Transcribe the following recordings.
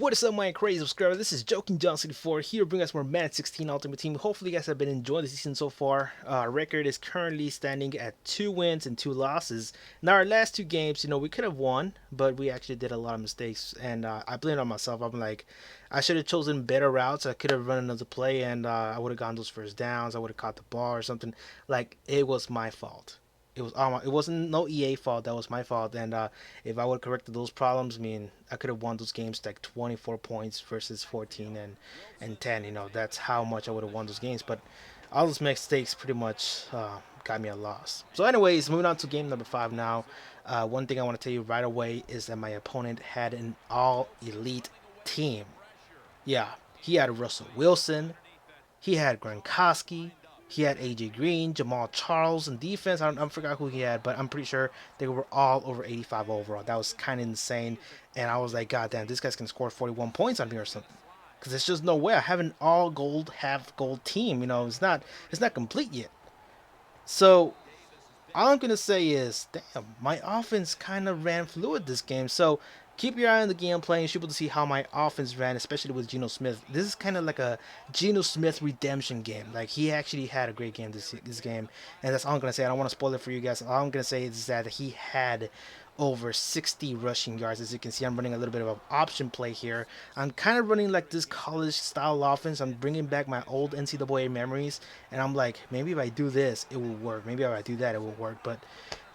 What is up, my crazy subscriber? This is Joking John 64 here to bring us more Madden 16 Ultimate Team. Hopefully you guys have been enjoying the season so far. Our record is currently standing at 2 wins and 2 losses. Now our last 2 games, we could have won, but we actually did a lot of mistakes, and I blame it on myself. I'm like, I should have chosen better routes. I could have run another play, and I would have gotten those first downs. I would have caught the ball or something. Like, it was my fault. It wasn't no EA fault. That was my fault. And if I would have corrected those problems, I mean, I could have won those games like 24 points versus 14 and 10. That's how much I would have won those games. But all those mistakes pretty much got me a loss. So, anyways, moving on to game number 5 now. One thing I want to tell you right away is that my opponent had an all elite team. Yeah, he had Russell Wilson. He had Gronkowski. He had AJ Green, Jamal Charles in defense. I forgot who he had, but I'm pretty sure they were all over 85 overall. That was kind of insane. And I was like, God damn, this guy's going to score 41 points on me or something. Because there's just no way. I have an all gold, half gold team. It's not complete yet. So all I'm gonna say is, damn, my offense kind of ran fluid this game. So keep your eye on the gameplay and should be able to see how my offense ran, especially with Geno Smith. This is kind of like a Geno Smith redemption game. Like, he actually had a great game this game, and that's all I'm gonna say. I don't want to spoil it for you guys. All I'm gonna say is that he had over 60 rushing yards. As you can see, I'm running a little bit of an option play here. I'm kind of running like this college style offense. I'm bringing back my old NCAA memories, and I'm like, maybe if I do this, it will work. Maybe if I do that, it will work. But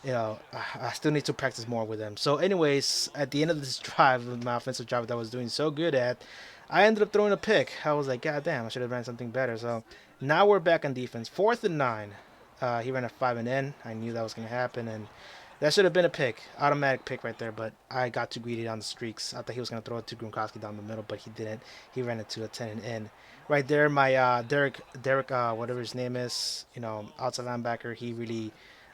I still need to practice more with them. So, anyways, at the end of this drive, my offensive drive that I was doing so good at, I ended up throwing a pick. I was like, God damn, I should have ran something better. So now we're back on defense. 4th and 9. He ran a 5 and in. I knew that was going to happen, and that should have been a pick, automatic pick right there, but I got too greedy on the streaks. I thought he was going to throw it to Gronkowski down the middle, but he didn't. He ran it to a 10 and in. Right there, my Derek, whatever his name is, outside linebacker, he really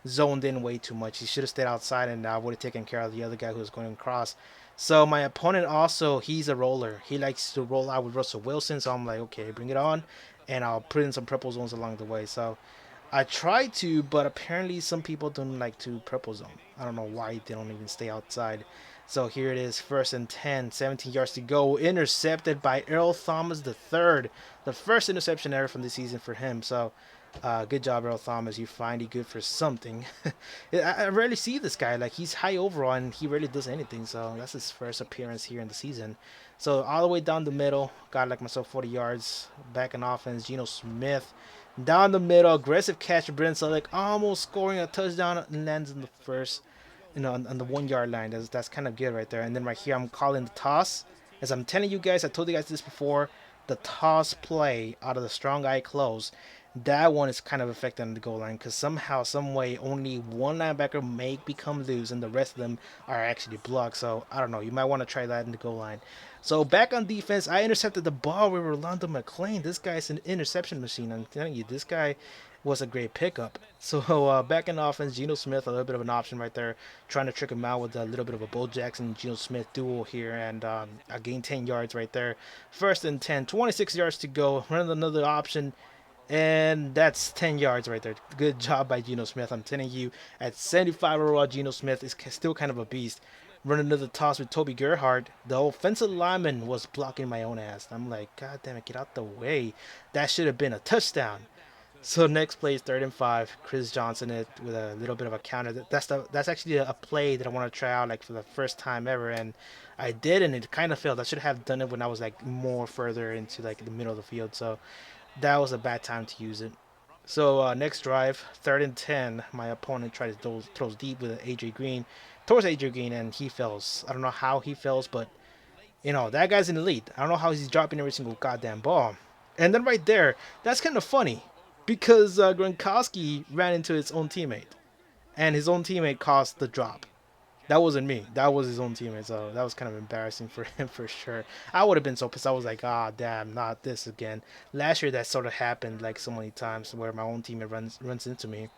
zoned in way too much. He should have stayed outside, and I would have taken care of the other guy who was going across. So my opponent also, he's a roller. He likes to roll out with Russell Wilson, so I'm like, okay, bring it on, and I'll put in some purple zones along the way. So I try to, but apparently some people don't like to purple zone. I don't know why they don't even stay outside. So here it is, 1st and 10, 17 yards to go. Intercepted by Earl Thomas III. The first interception ever from the season for him. So good job, Earl Thomas. You finally good for something. I rarely see this guy. Like, he's high overall and he rarely does anything. So that's his first appearance here in the season. So all the way down the middle, got like myself 40 yards. Back in offense, Geno Smith. Down the middle, aggressive catch, Brent Selleck almost scoring a touchdown and lands in the first, on the 1 yard line. That's kind of good right there. And then right here, I'm calling the toss. As I'm telling you guys, I told you guys this before, the toss play out of the strong eye close, that one is kind of affected on the goal line because somehow, some way, only one linebacker may become loose and the rest of them are actually blocked. So I don't know. You might want to try that in the goal line. So back on defense, I intercepted the ball with Rolando McClain. This guy's an interception machine. I'm telling you, this guy was a great pickup. So back in offense, Geno Smith, a little bit of an option right there, trying to trick him out with a little bit of a Bo Jackson, Geno Smith duel here, and I gained 10 yards right there. 1st and 10, 26 yards to go. Running another option. And that's 10 yards right there. Good job by Geno Smith. I'm telling you, at 75 overall, Geno Smith is still kind of a beast. Running another toss with Toby Gerhardt. The offensive lineman was blocking my own ass. I'm like, God damn it, get out the way. That should have been a touchdown. So next play is 3rd and 5. Chris Johnson it with a little bit of a counter. That's actually a play that I want to try out like for the first time ever, and I did, and it kind of failed. I should have done it when I was like more further into like the middle of the field. So that was a bad time to use it. So next drive, 3rd and 10. My opponent tried to throws deep with AJ Green, towards AJ Green, and he fails. I don't know how he fails, but that guy's an elite. I don't know how he's dropping every single goddamn ball. And then right there, that's kind of funny because Gronkowski ran into his own teammate, and his own teammate caused the drop. That wasn't me. That was his own teammate. So that was kind of embarrassing for him for sure. I would have been so pissed. I was like, ah, damn, not this again. Last year that sort of happened like so many times where my own teammate runs into me.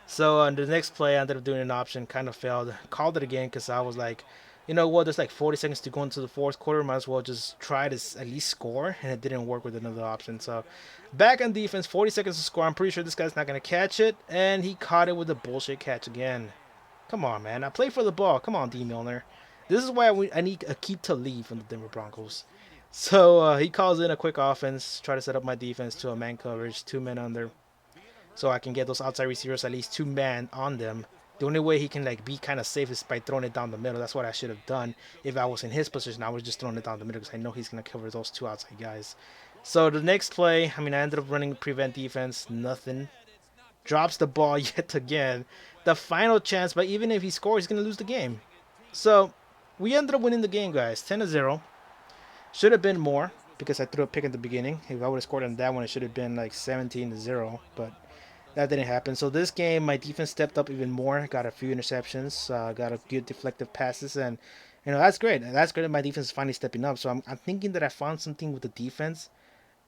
So on the next play, I ended up doing an option, kind of failed. Called it again because I was like, you know what? There's like 40 seconds to go into the 4th quarter. Might as well just try to at least score. And it didn't work with another option. So back on defense, 40 seconds to score. I'm pretty sure this guy's not going to catch it. And he caught it with a bullshit catch again. Come on, man. I play for the ball. Come on, D. Milner. This is why I need a keep to leave from the Denver Broncos. So he calls in a quick offense, try to set up my defense to a man coverage, 2 men under, so I can get those outside receivers at least 2 man on them. The only way he can like be kind of safe is by throwing it down the middle. That's what I should have done if I was in his position. I was just throwing it down the middle because I know he's gonna cover those 2 outside guys. So the next play, I mean, I ended up running prevent defense, nothing. Drops the ball yet again. The final chance, but even if he scores, he's gonna lose the game. So we ended up winning the game, guys, 10-0. Should have been more because I threw a pick at the beginning. If I would have scored on that one, it should have been like 17-0. But that didn't happen. So this game, my defense stepped up even more. Got a few interceptions. Got a good deflective passes, and that's great. That's great that my defense is finally stepping up. So I'm thinking that I found something with the defense,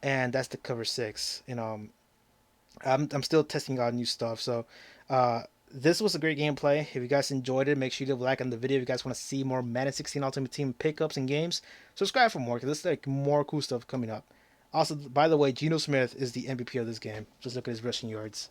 and that's the cover six. I'm still testing out new stuff. So this was a great gameplay. If you guys enjoyed it, make sure you leave a like on the video. If you guys want to see more Madden 16 Ultimate Team pickups and games, subscribe for more because there's like more cool stuff coming up. Also, by the way, Geno Smith is the MVP of this game. Just look at his rushing yards.